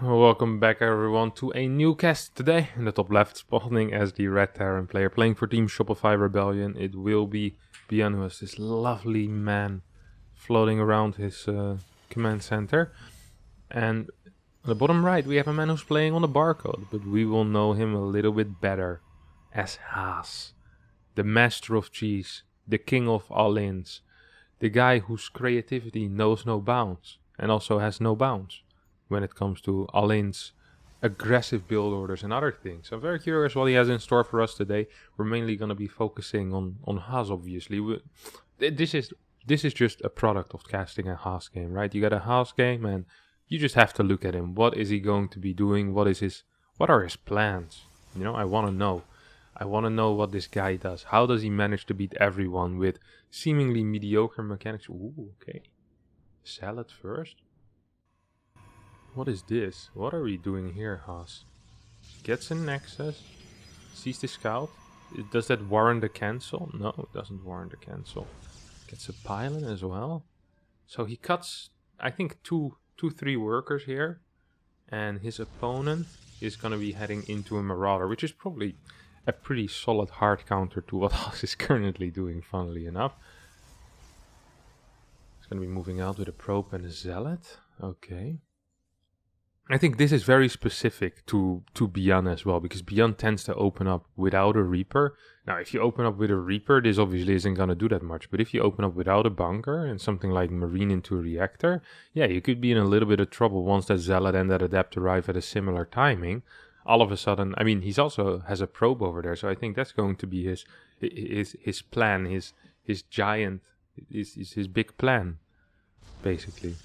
Welcome back everyone to a new cast today. In the top left, spawning as the Red Terran player playing for Team Shopify Rebellion. It will be ByuN, who has this lovely man floating around his command center. And on the bottom right, we have a man who's playing on the barcode, but we will know him a little bit better as Haas, the master of cheese, the king of all-ins, the guy whose creativity knows no bounds and also has no bounds when it comes to all-ins, aggressive build orders and other things. I'm very curious what he has in store for us today. We're mainly going to be focusing on Haas, obviously. This is just a product of casting a Haas game, right? You got a Haas game and you just have to look at him. What is he going to be doing? What are his plans? You know, I want to know. I want to know what this guy does. How does he manage to beat everyone with seemingly mediocre mechanics? Ooh, okay. Salad first. What is this? What are we doing here, Haas? Gets an access. Sees the scout. Does that warrant a cancel? No, it doesn't warrant a cancel. Gets a pylon as well. So he cuts, I think, two, 3 workers here. And his opponent is going to be heading into a Marauder, which is probably a pretty solid hard counter to what Haas is currently doing, funnily enough. He's going to be moving out with a probe and a zealot. Okay. I think this is very specific to ByuN as well, because ByuN tends to open up without a Reaper. Now, if you open up with a Reaper, this obviously isn't going to do that much. But if you open up without a bunker and something like Marine into a reactor, yeah, you could be in a little bit of trouble once that Zealot and that Adept arrive at a similar timing. All of a sudden, I mean, he's also has a probe over there, so I think that's going to be his plan, his giant, his big plan, basically.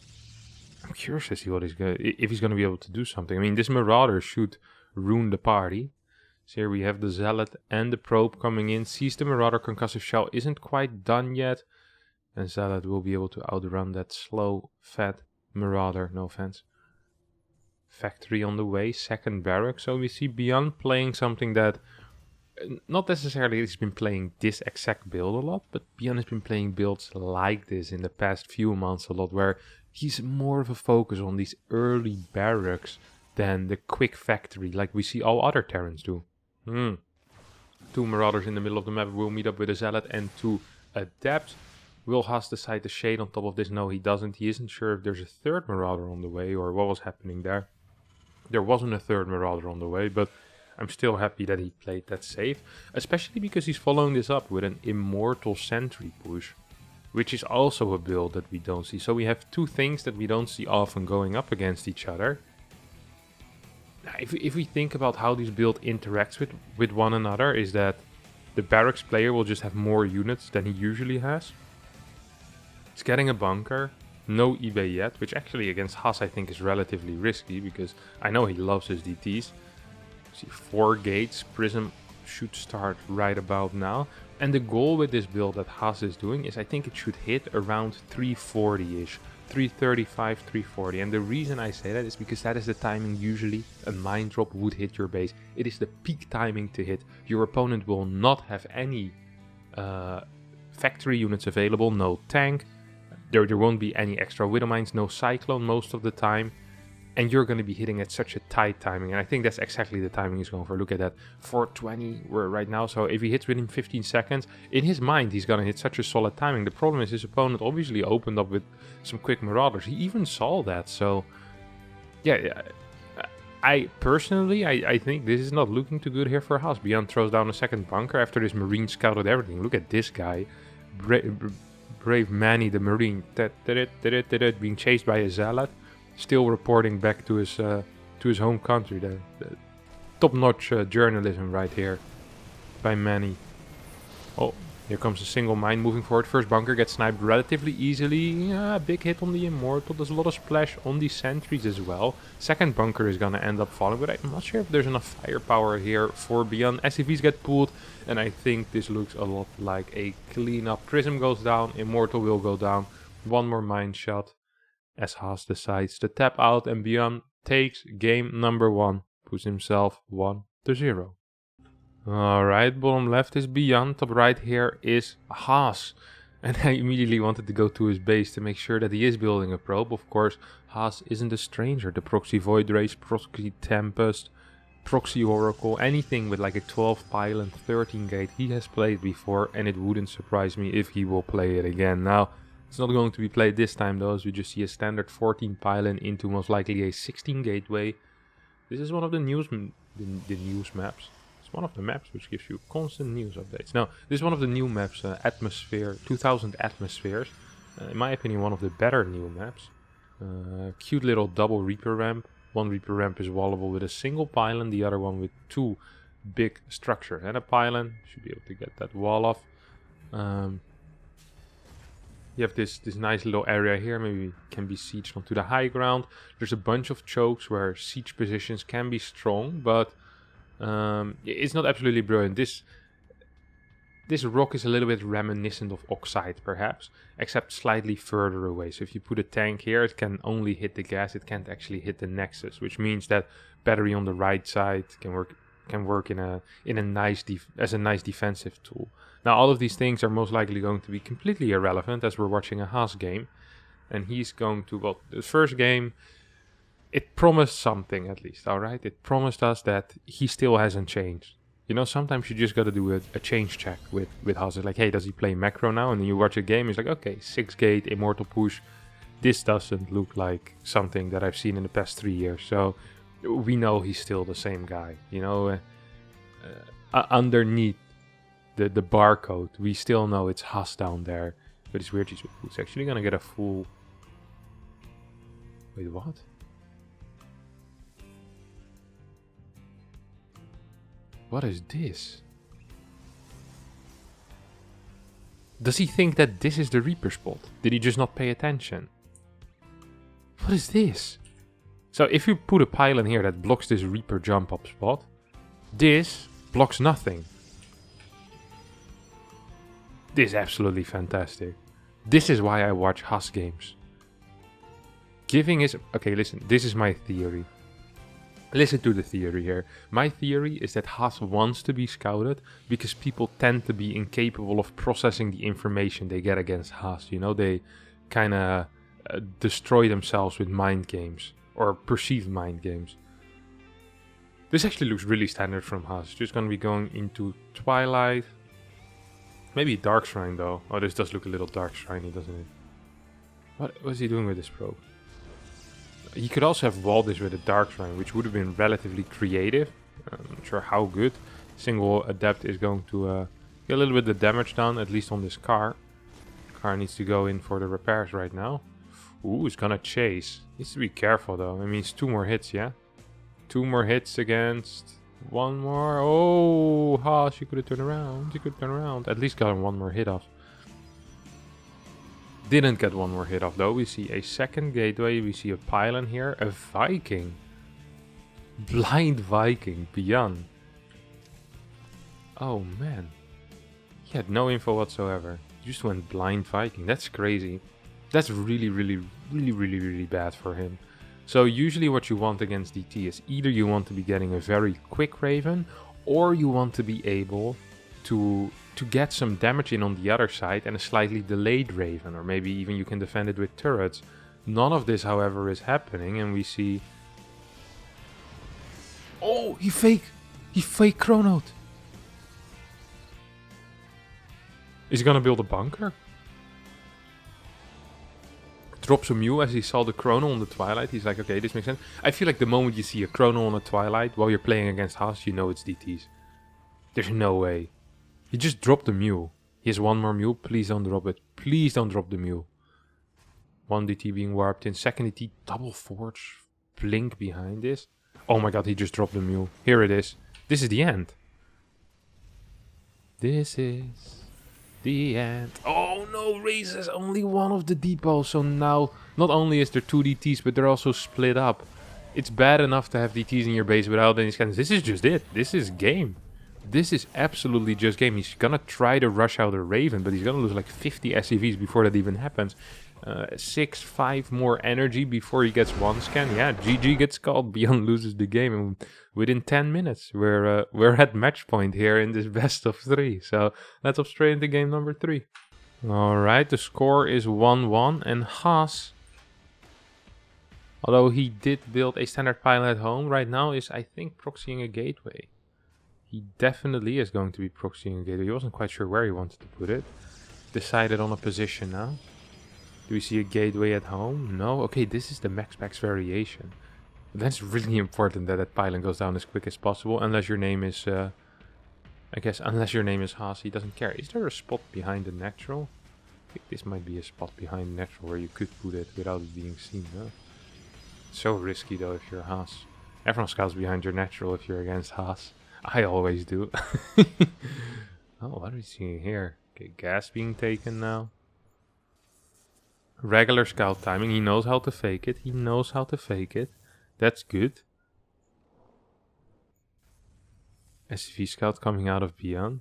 I'm curious to see what if he's going to be able to do something. I mean, this Marauder should ruin the party. So here we have the Zealot and the Probe coming in. Sees the Marauder. Concussive Shell isn't quite done yet. And Zealot will be able to outrun that slow, fat Marauder. No offense. Factory on the way. Second barrack. So we see ByuN playing something that... Not necessarily he's been playing this exact build a lot, but ByuN has been playing builds like this in the past few months a lot, where he's more of a focus on these early barracks than the quick factory like we see all other Terrans do. 2 Marauders in the middle of the map will meet up with a Zealot and 2 Adepts. Will Haas decide to shade on top of this? No, he doesn't. He isn't sure if there's a 3rd Marauder on the way or what was happening there. There wasn't a 3rd Marauder on the way, but I'm still happy that he played that safe, especially because he's following this up with an Immortal Sentry push, which is also a build that we don't see. So we have 2 things that we don't see often going up against each other. Now, if we think about how this build interacts with one another, is that the barracks player will just have more units than he usually has. He's getting a bunker, no eBay yet, which actually against Haas I think is relatively risky, because I know he loves his DTs. See, 4 gates, Prism should start right about now. And the goal with this build that Haas is doing is I think it should hit around 340-ish. 335, 340. And the reason I say that is because that is the timing usually a mine drop would hit your base. It is the peak timing to hit. Your opponent will not have any factory units available, no tank. There won't be any extra Widow Mines, no Cyclone most of the time. And you're going to be hitting at such a tight timing. And I think that's exactly the timing he's going for. Look at that. 420 we're right now. So if he hits within 15 seconds, in his mind, he's going to hit such a solid timing. The problem is his opponent obviously opened up with some quick Marauders. He even saw that. So, yeah. I personally, I think this is not looking too good here for Haas. ByuN throws down a second bunker after this Marine scouted everything. Look at this guy. Brave Manny, the Marine. Being chased by a Zealot. Still reporting back to his home country. The top-notch journalism right here by Manny. Oh, here comes a single mine moving forward. First bunker gets sniped relatively easily. Big hit on the Immortal. There's a lot of splash on the sentries as well. Second bunker is gonna end up falling, but I'm not sure if there's enough firepower here for ByuN. SCVs get pulled, and I think this looks a lot like a cleanup. Prism goes down. Immortal will go down. One more mine shot. As Haas decides to tap out, and ByuN takes game number 1. Puts himself 1-0. Alright, bottom left is ByuN. Top right here is Haas. And I immediately wanted to go to his base to make sure that he is building a probe. Of course, Haas isn't a stranger. The Proxy Void Race, Proxy Tempest, Proxy Oracle, anything with like a 12 pylon, 13 gate, he has played before, and it wouldn't surprise me if he will play it again. Now, it's not going to be played this time though, as we just see a standard 14 pylon into most likely a 16 gateway. This is one of the news maps. One of the maps which gives you constant news updates. Now, this is one of the new maps, Atmosphere, 2000 Atmospheres. In my opinion, one of the better new maps. Cute little double Reaper ramp. One Reaper ramp is wallable with a single pylon, the other one with two big structures and a pylon. Should be able to get that wall off. You have this nice little area here, maybe can be sieged onto the high ground. There's a bunch of chokes where siege positions can be strong, but it's not absolutely brilliant. This rock is a little bit reminiscent of Oxide, perhaps, except slightly further away. So if you put a tank here, it can only hit the gas. It can't actually hit the nexus, which means that battery on the right side can work as a nice defensive tool. Now, all of these things are most likely going to be completely irrelevant as we're watching a Haas game, and he's going to, well, the first game. It promised something, at least, alright? It promised us that he still hasn't changed. You know, sometimes you just gotta do a change check with Haas. It's like, hey, does he play macro now? And then you watch a game, it's like, okay, 6 gate, immortal push. This doesn't look like something that I've seen in the past 3 years. So, we know he's still the same guy. You know, underneath the barcode, we still know it's Haas down there. But it's weird, he's actually gonna get a full... Wait, what? What is this? Does he think that this is the Reaper spot? Did he just not pay attention? What is this? So if you put a pylon here that blocks this Reaper jump up spot, this blocks nothing. This is absolutely fantastic. This is why I watch Haas games. Giving is... Okay, listen, this is my theory. Listen to the theory here. My theory is that Haas wants to be scouted because people tend to be incapable of processing the information they get against Haas. You know, they kind of destroy themselves with mind games or perceived mind games. This actually looks really standard from Haas. It's just going to be going into Twilight. Maybe Dark Shrine though. Oh, this does look a little Dark Shrine-y, doesn't it? What was he doing with this probe? He could also have walled this with a Dark Shrine, which would have been relatively creative. I'm not sure how good. Single Adept is going to get a little bit of damage done, at least on this car. Car needs to go in for the repairs right now. Ooh, it's gonna chase. Needs to be careful though. I mean, it's 2 more hits, yeah? 2 more hits against 1 more. Oh, Haas, you could have turned around. You could turn around. At least got 1 more hit off. Didn't get 1 more hit off though. We see a second gateway. We see a pylon here. A Viking. Blind Viking. ByuN. Oh man. He had no info whatsoever. He just went blind Viking. That's crazy. That's really bad for him. So usually what you want against DT is either you want to be getting a very quick Raven, or you want to be able to get some damage in on the other side and a slightly delayed Raven, or maybe even you can defend it with turrets. None of this, however, is happening, and we see... Oh, he fake chronoed. Is he gonna build a bunker? Drops a Mew as he saw the chrono on the Twilight. He's like, okay, this makes sense. I feel like the moment you see a chrono on a Twilight while you're playing against Haas, you know it's DTs. There's no way. He just dropped the Mew. He has 1 more Mew. Please don't drop it. Please don't drop the Mew. 1 DT being warped in. Second DT, double Forge. Blink behind this. Oh my god, he just dropped the Mew. Here it is. This is the end. This is the end. Oh no, raises only 1 of the depots. So now, not only is there 2 DTs, but they're also split up. It's bad enough to have DTs in your base without any scans. This is just it. This is game. This is absolutely just game. He's gonna try to rush out a Raven, but he's gonna lose like 50 SCVs before that even happens. 5 more energy before he gets 1 scan. Yeah, GG gets called. ByuN loses the game, and within 10 minutes, we're at match point here in this best of 3. So let's hop straight into game number 3. Alright, the score is 1-1, and Haas, although he did build a standard pylon at home, right now is, I think, proxying a gateway. He definitely is going to be proxying a gateway. He wasn't quite sure where he wanted to put it. Decided on a position now. Do we see a gateway at home? No? Okay, this is the max packs variation. That's really important that that pylon goes down as quick as possible, unless your name is... I guess unless your name is Haas, he doesn't care. Is there a spot behind the natural? I think this might be a spot behind the natural where you could put it without it being seen. Huh? So risky though if you're Haas. Everyone scouts behind your natural if you're against Haas. I always do. Oh, what are we seeing here? Okay, gas being taken now. Regular scout timing. He knows how to fake it. He knows how to fake it. That's good. SCV scout coming out of ByuN.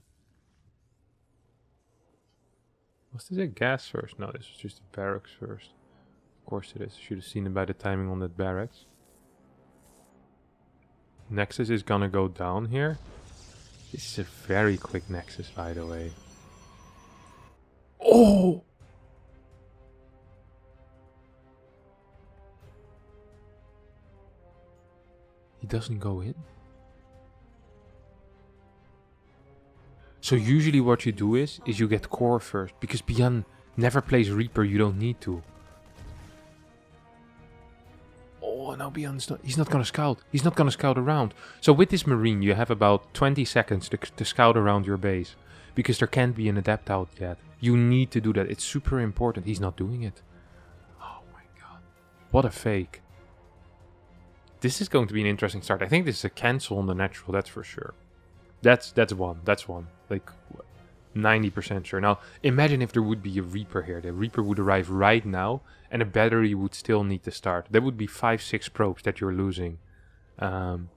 Was this a gas first? No, this was just a barracks first. Of course it is. Should have seen it by the timing on that barracks. Nexus is gonna go down here. This is a very quick Nexus, by the way. Oh! He doesn't go in? So usually what you do is you get core first, because ByuN never plays Reaper, you don't need to. Oh, now ByuN's not, he's not gonna scout. He's not gonna scout around. So with this Marine, you have about 20 seconds to scout around your base, because there can't be an Adept out yet. You need to do that. It's super important. He's not doing it. Oh my god. What a fake. This is going to be an interesting start. I think this is a cancel on the natural, that's for sure. That's one. That's one. Like 90% sure. Now, imagine if there would be a Reaper here. The Reaper would arrive right now, and a battery would still need to start. That would be 5-6 probes that you're losing to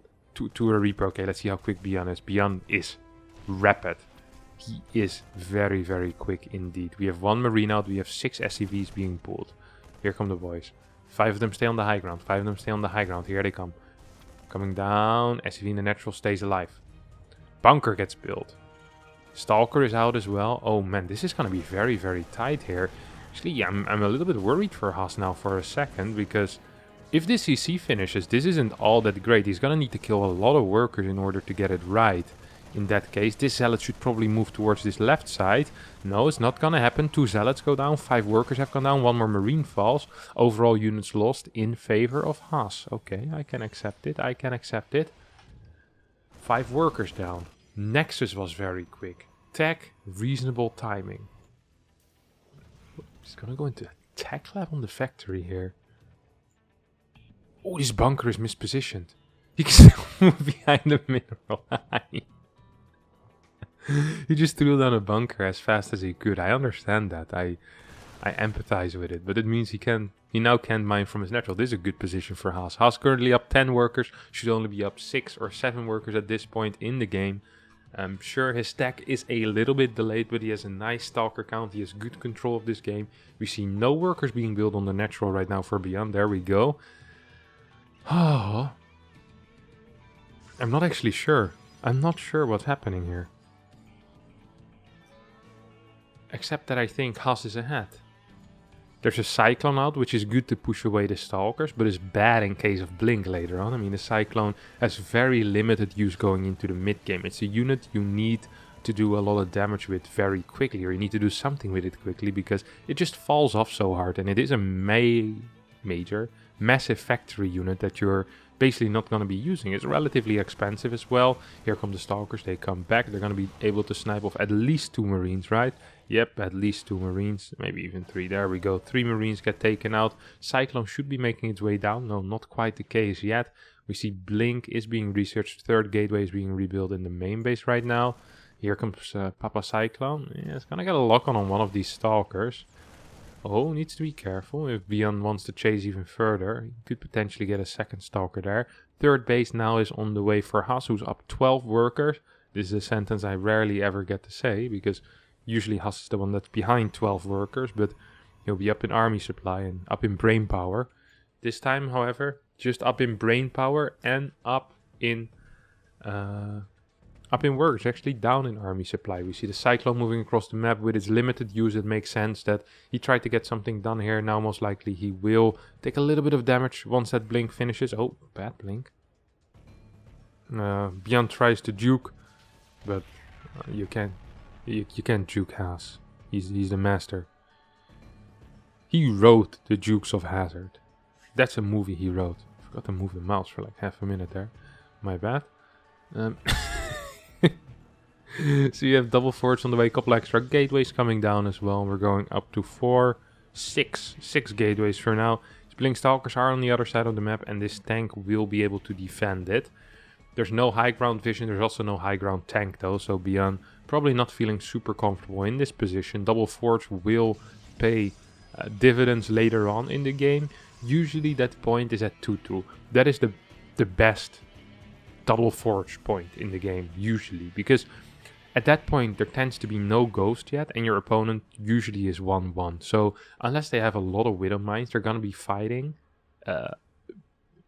a Reaper. Okay, let's see how quick ByuN is. ByuN is rapid. He is very, very quick indeed. We have one Marine out. We have 6 SCVs being pulled. Here come the boys. 5 of them stay on the high ground. 5 of them stay on the high ground. Here they come. Coming down. SCV in the natural stays alive. Bunker gets built. Stalker is out as well. Oh man, this is gonna be very, very tight here. Actually, I'm a little bit worried for Haas now for a second, because if this CC finishes, this isn't all that great. He's gonna need to kill a lot of workers in order to get it right. In that case, this Zealot should probably move towards this left side. No, it's not gonna happen. 2 Zealots go down, 5 workers have gone down, 1 more Marine falls. Overall units lost in favor of Haas. Okay, I can accept it. I can accept it. 5 workers down. Nexus was very quick. Tech, reasonable timing. He's gonna go into a tech lab on the factory here. Oh, this bunker is mispositioned. He can still move behind the mineral line. He just threw down a bunker as fast as he could. I understand that. I empathize with it. But it means he now can't mine from his natural. This is a good position for Haas. Haas currently up 10 workers. Should only be up 6 or 7 workers at this point in the game. I'm sure his stack is a little bit delayed, but he has a nice stalker count. He has good control of this game. We see no workers being built on the natural right now for ByuN. There we go. Oh, I'm not actually sure. I'm not sure what's happening here. Except that I think Haas is ahead. There's a Cyclone out, which is good to push away the Stalkers, but is bad in case of Blink later on. I mean, the Cyclone has very limited use going into the mid-game. It's a unit you need to do a lot of damage with very quickly, or you need to do something with it quickly, because it just falls off so hard, and it is a massive factory unit that you're basically not going to be using. It's relatively expensive as well. Here come the Stalkers, they come back. They're going to be able to snipe off at least 2 Marines, right? Yep, at least 2 Marines, maybe even 3. There we go. 3 Marines get taken out. Cyclone should be making its way down. No, not quite the case yet. We see Blink is being researched. 3rd gateway is being rebuilt in the main base right now. Here comes Papa Cyclone. Yeah, it's gonna get a lock on one of these Stalkers. Oh, needs to be careful. If ByuN wants to chase even further, he could potentially get a 2nd Stalker there. 3rd base now is on the way for Haas, who's up 12 workers. This is a sentence I rarely ever get to say, because usually Haas is the one that's behind 12 workers, but he'll be up in army supply and up in brain power. This time, however, just up in brain power and up in Up in workers, actually down in army supply. We see the Cyclone moving across the map with its limited use. It makes sense that he tried to get something done here. Now most likely he will take a little bit of damage once that blink finishes. Oh, bad blink. ByuN tries to juke, but you can't juke Haas. He's the master. He wrote the Dukes of Hazzard. That's a movie he wrote. I forgot to move the mouse for like half a minute there. My bad. So you have double forts on the way, a couple extra gateways coming down as well. We're going up to six gateways for now. Blink Stalkers are on the other side of the map, and this tank will be able to defend it. There's no high ground vision, there's also no high ground tank though, so ByuN probably not feeling super comfortable in this position. Double forts will pay dividends later on in the game. Usually that point is at 2-2. That is the best double forge point in the game, usually, because at that point there tends to be no ghost yet, and your opponent usually is 1-1. So unless they have a lot of Widow Mines, they're gonna be fighting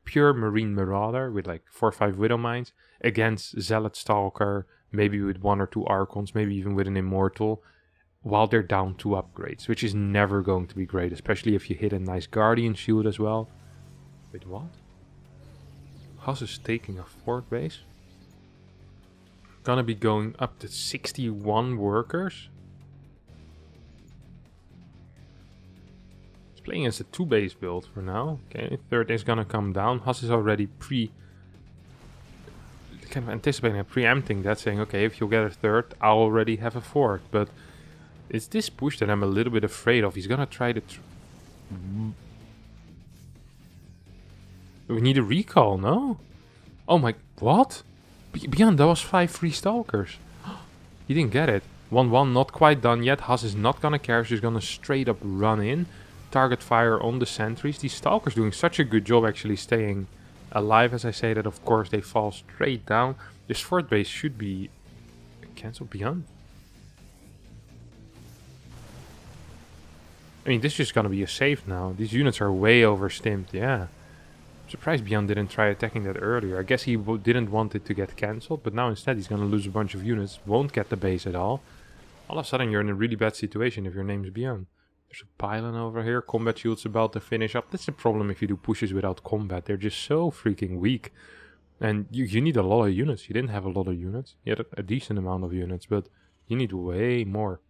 pure Marine Marauder with like 4 or 5 Widow Mines against Zealot Stalker, maybe with 1 or 2 Archons, maybe even with an Immortal, while they're down 2 upgrades, which is never going to be great, especially if you hit a nice Guardian Shield as well. Wait, what? Haas is taking a fort base. Gonna be going up to 61 workers. He's playing as a 2 base build for now. Okay, third is gonna come down. Haas is already kind of anticipating and preempting that, saying, okay, if you'll get a third, I'll already have a fourth. But it's this push that I'm a little bit afraid of. He's gonna try to... We need a recall, no? Oh my... What? ByuN, that was 5 free Stalkers. He didn't get it. 1-1, not quite done yet. Haas is not gonna care. She's gonna straight up run in. Target fire on the sentries. These Stalkers doing such a good job actually staying alive, as I say that. Of course, they fall straight down. This fort base should be... Cancel ByuN. I mean, this is just gonna be a save now. These units are way overstimmed, yeah. I'm surprised ByuN didn't try attacking that earlier. I guess he didn't want it to get cancelled, but now instead he's gonna lose a bunch of units, won't get the base at all. All of a sudden you're in a really bad situation if your name's ByuN. There's a pylon over here, combat shield's about to finish up. That's the problem if you do pushes without combat. They're just so freaking weak. And you need a lot of units. You didn't have a lot of units. You had a decent amount of units, but you need way more.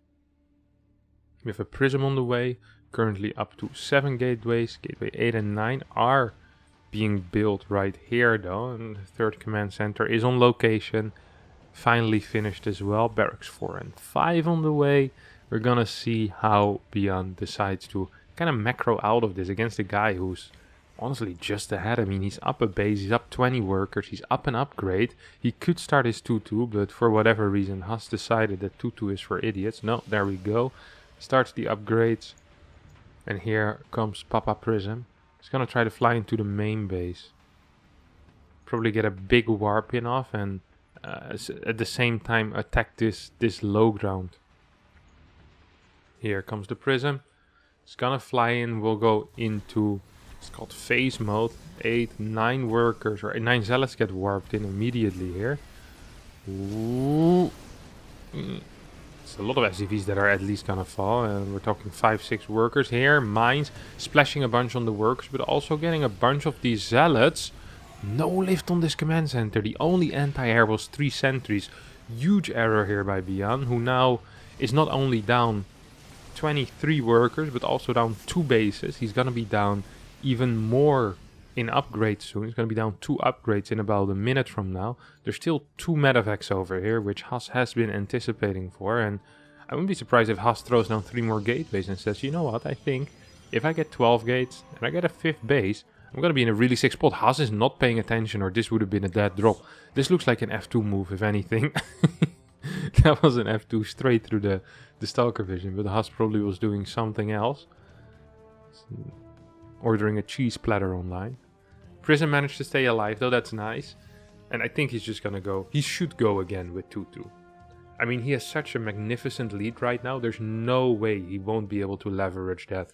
We have a prism on the way, currently up to 7 gateways. Gateway 8 and 9 are being built right here though, and the third command center is on location. Finally finished as well. Barracks 4 and 5 on the way. We're gonna see how ByuN decides to kind of macro out of this against a guy who's honestly just ahead. I mean, he's up a base, he's up 20 workers, he's up an upgrade. He could start his 2-2, but for whatever reason Haas decided that 2-2 is for idiots. No, there we go. Starts the upgrades. And here comes Papa Prism. He's gonna try to fly into the main base. Probably get a big warp in off and at the same time attack this low ground. Here comes the Prism. It's gonna fly in. We'll go into, it's called phase mode. 8, 9 workers or 9 zealots get warped in immediately here. Ooh. It's a lot of SCVs that are at least gonna fall, and we're talking 5-6 workers here. Mines splashing a bunch on the workers, but also getting a bunch of these zealots. No lift on this command center. The only anti-air was 3 sentries. Huge error here by ByuN, who now is not only down 23 workers, but also down 2 bases. He's gonna be down even more in upgrades soon. He's gonna be down 2 upgrades in about a minute from now. There's still 2 medevacs over here, which Haas has been anticipating for, and I wouldn't be surprised if Haas throws down 3 more gateways and says, you know what, I think if I get 12 gates and I get a 5th base, I'm gonna be in a really sick spot. Haas is not paying attention, or this would have been a dead drop. This looks like an F2 move, if anything. That was an F2 straight through the Stalker vision, but Haas probably was doing something else. Ordering a cheese platter online. Prism managed to stay alive though, that's nice. And I think he's just gonna go, he should go again with 2-2. I mean, he has such a magnificent lead right now, there's no way he won't be able to leverage that.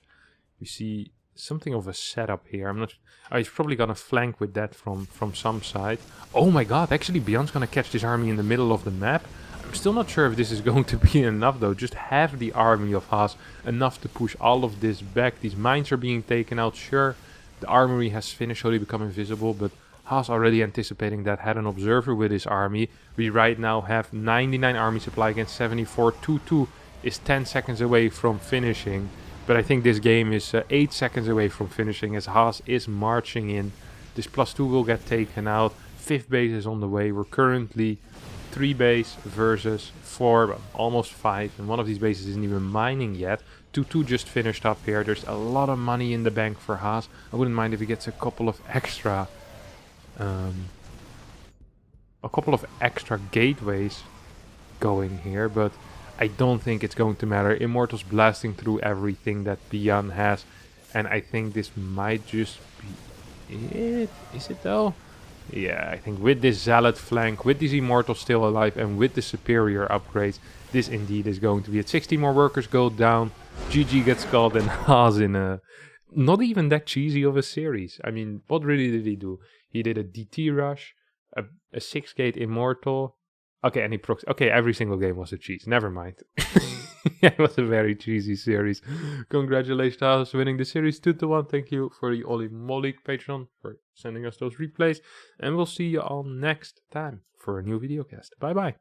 You see something of a setup here. I'm not... Oh, he's probably gonna flank with that from some side. Oh my god, actually ByuN's gonna catch this army in the middle of the map. I'm still not sure if this is going to be enough though. Just half the army of Haas, enough to push all of this back. These mines are being taken out, sure. The armory has finished, slowly become invisible, but Haas already anticipating that, had an observer with his army. We right now have 99 army supply against 74. 2-2 is 10 seconds away from finishing. But I think this game is 8 seconds away from finishing as Haas is marching in. This +2 will get taken out. 5th base is on the way. We're currently 3 base versus 4, well, almost 5. And one of these bases isn't even mining yet. 2-2 just finished up here. There's a lot of money in the bank for Haas. I wouldn't mind if he gets a couple of extra gateways going here, but I don't think it's going to matter. Immortals blasting through everything that ByuN has, and I think this might just be it. Is it though? Yeah, I think with this Zealot flank, with these Immortals still alive, and with the superior upgrades, this indeed is going to be it. 60 more workers go down, GG gets called, and Haas in a not even that cheesy of a series. I mean, what really did he do? He did a DT rush, a 6-gate Immortal. Okay, and he procs. Okay, every single game was a cheese. Never mind. It was a very cheesy series. Congratulations to us winning the series 2-1. Thank you for the Oli Molik Patreon for sending us those replays. And we'll see you all next time for a new video cast. Bye bye.